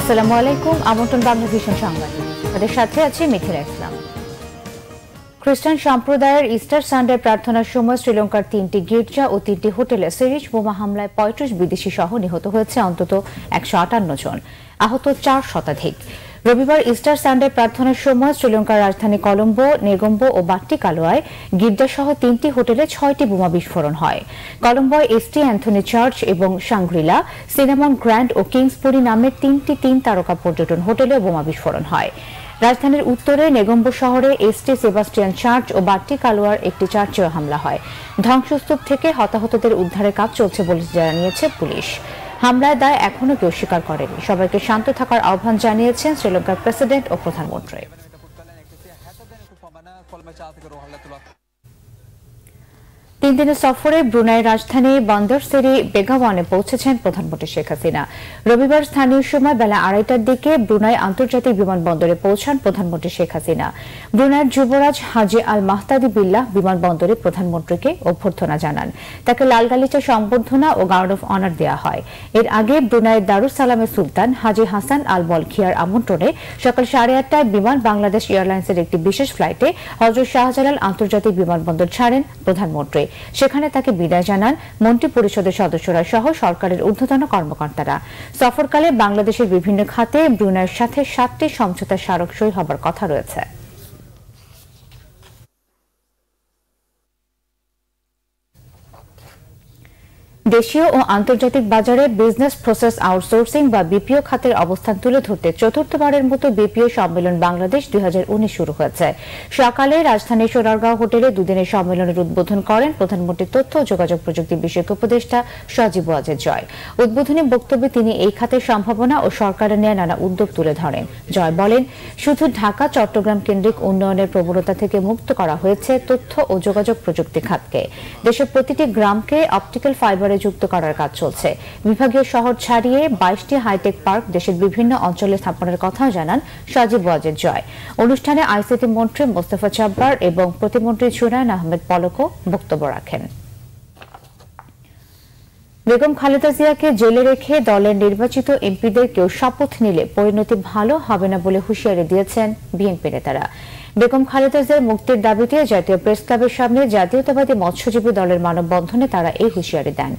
আসসালামু আলাইকুম, আমন্ত্রণ বাংলা ভিশন সংবাদে। তাদের সাথে আছে মিথিলা ইসলাম। খ্রিস্টান সম্প্রদায়ের ইস্টার সানডে প্রার্থনার সময় শ্রীলঙ্কার 3টি গির্জা ও 3টি হোটেলে সিরিজ বোমা হামলায় 35 বিদেশি সহ নিহত হয়েছে অন্তত 158 জন, আহত 4 শতাধিক। রবিবার ইস্টার সানডে প্রার্থনার সময় শ্রীলঙ্কার রাজধানী কলম্বো, নেগম্বো ও বাট্টিকালোয়ায় গির্জাসহ 3টি হোটেলে 6টি বোমা বিস্ফোরণ হয়। কলম্বোয় এসটি অ্যান্থনি চার্চ এবং শাংগ্রিলা, সিনামন গ্র্যান্ড ও কিংসপুরি নামের 3টি 3 তারকা পর্যটন হোটেলে বোমা বিস্ফোরণ হয়। রাজধানীর উত্তরে নেগম্বো শহরে এসটি সেবাস্টিয়ান চার্চ ও বাট্টিকালোয়ার একটি চার্চেও হামলা হয়। ধ্বংসস্তূপ থেকে হতাহতদের উদ্ধারের কাজ চলছে বলে জানিয়েছে পুলিশ। হামলার দায় এখনো কেউ স্বীকার করেনি। সবাইকে শান্ত থাকার আহ্বান জানিয়েছেন শ্রীলঙ্কার প্রেসিডেন্ট ও প্রধানমন্ত্রী। 3 দিনের সফরে ব্রুনাইয়ের রাজধানী বন্দর সেরি বেগাওয়ানে পৌঁছেছেন প্রধানমন্ত্রী শেখ হাসিনা। রবিবার স্থানীয় সময় বেলা 2:30টার দিকে ব্রুনাই আন্তর্জাতিক বিমানবন্দরে পৌঁছান প্রধানমন্ত্রী শেখ হাসিনা। ব্রুনাইয়ের যুবরাজ হাজি আল মাহতাদি বিল্লাহ বিমানবন্দরে প্রধানমন্ত্রীকে অভ্যর্থনা জানান। তাকে লাল গালিচা সম্বর্ধনা ও গার্ড অফ অনার দেওয়া হয়। এর আগে ব্রুনাইয়ের দারুস সালামের সুলতান হাজি হাসান আল বলখিয়ার আমন্ত্রণে সকাল 8:30টায় বিমান বাংলাদেশ এয়ারলাইন্সের একটি বিশেষ ফ্লাইটে হযরত শাহজালাল আন্তর্জাতিক বিমানবন্দর ছাড়েন প্রধানমন্ত্রী। সেখানে তাকে বিদায় জানান মন্ত্রী পরিষদের সদস্যরা সহ সরকারের ঊর্ধ্বতন কর্মকর্তারা। সফরকালে বাংলাদেশের বিভিন্ন খাতে ব্রুনাইয়ের সাথে 7টি সমঝোতা স্মারক সই হবার কথা রয়েছে। দেশীয় ও আন্তর্জাতিক বাজারে বিজনেস প্রসেস আউটসোর্সিং বা বিপিও খাতের অবস্থান তুলে ধরতে চতুর্থবারের মতো বিপিও সম্মেলন বাংলাদেশ 2019 শুরু হয়েছে। সকালে রাজধানীর সোনারগাঁও হোটেলে দুদিনের সম্মেলনের উদ্বোধন করেন প্রধানমন্ত্রী তথ্য ও যোগাযোগ প্রযুক্তি বিষয়ক উপদেষ্টা সজীব ওয়াজেদ জয়। উদ্বোধনী বক্তব্যে তিনি এই খাতের সম্ভাবনা ও সরকারের নেয়া নানা উদ্যোগ তুলে ধরেন। জয় বলেন, শুধু ঢাকা চট্টগ্রাম কেন্দ্রিক উন্নয়নের প্রবণতা থেকে মুক্ত করা হয়েছে তথ্য ও যোগাযোগ প্রযুক্তি খাতকে। দেশের প্রতিটি গ্রামকে অপটিক্যাল ফাইবারে যুক্ত করার কাজ চলছে। বিভাগীয় শহর ছাড়িয়ে 22টি হাইটেক পার্ক দেশের বিভিন্ন অঞ্চলে স্থাপনের কথাও জানান সজীব ওয়াজেদ জয়। অনুষ্ঠানে আইসিটি মন্ত্রী মোস্তফা জব্বার এবং প্রতিমন্ত্রী জুনায়ন আহমেদ পলকও বক্তব্য রাখেন। বেগম খালেদা জিয়াকে জেলে রেখে দলের নির্বাচিত এমপিদের কেউ শপথ নিলে পরিণতি ভালো হবে না বলে হুঁশিয়ারি দিয়েছেন বিএনপি নেতারা। বেগম খালেদা জিয়ার মুক্তির দাবিতে জাতীয় প্রেস ক্লাবের সামনে জাতীয়তাবাদী মৎস্যজীবী দলের মানববন্ধনে তারা এই হুঁশিয়ারি দেন।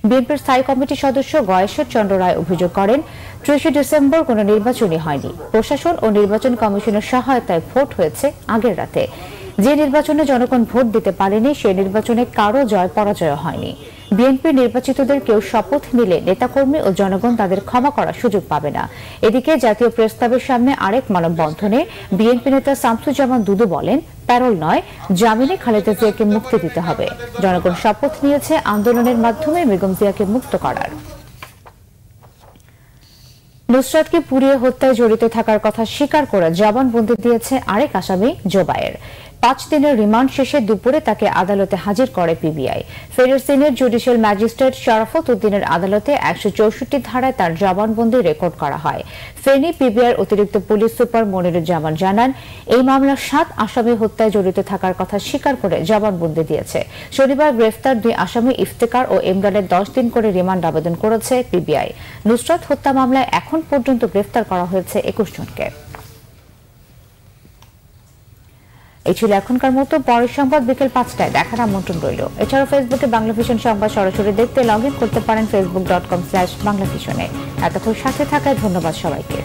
বিএনপির স্থায়ী কমিটির সদস্য গয়েশ্বর চন্দ্র রায় অভিযোগ করেন, 30 ডিসেম্বর কোনো নির্বাচনই হয়নি। প্রশাসন ও নির্বাচন কমিশনের সহায়তায় ভোট হয়েছে আগের রাতে। যে নির্বাচনে জনগণ ভোট দিতে পারেনি সেই নির্বাচনে কারো জয় পরাজয় হয়নি। বিএনপি নির্বাচিতদের কেউ শপথ নিলে নেতাকর্মী ও জনগণ তাদের ক্ষমা করার সুযোগ পাবে না। এদিকে জাতীয় প্রেস ক্লাবের সামনে আরেক মানববন্ধনে বিএনপি নেতা শামসুজ্জামান দুদু বলেন, প্যারোল নয়, জামিনে খালেদা জিয়াকে মুক্তি দিতে হবে। জনগণ শপথ নিয়েছে আন্দোলনের মাধ্যমে বেগম জিয়াকে মুক্ত করার। নুসরাতকে পুড়িয়ে হত্যায় জড়িত থাকার কথা স্বীকার করে জবানবন্দি দিয়েছে আরেক আসামি জোবায়ের। 5 দিনের রিমান্ড শেষে দুপুরে তাকে আদালতে হাজির করে PBI. Federal senior judicial magistrate Sharafat উদ্দিনের আদালতে 164 ধারায় তার জবানবন্দি রেকর্ড করা হয়। ফেনী পিবিআইর অতিরিক্ত পুলিশ সুপার মনিরুজ্জামান জানান, এই মামলার 7 আসামি হত্যায় জড়িত থাকার কথা স্বীকার করে জবানবন্দি দিয়েছে। শনিবার গ্রেফতার 2 আসামি ইফতেকার ও ইমরানের 10 দিন করে রিমান্ড আবেদন করেছে পিবিআই। নুসরাত হত্যা মামলায় এখন পর্যন্ত গ্রেফতার করা হয়েছে 21 জনকে। এই ছিল এখনকার মতো। পরের সংবাদ বিকেল 5টায় দেখার আমন্ত্রণ রইল। এছাড়াও ফেসবুকে বাংলা ভিশন সংবাদ সরাসরি দেখতে লগ ইন করতে পারেন facebook.com/বাংলাভিশনে। এতক্ষণ সাথে থাকায় ধন্যবাদ সবাইকে।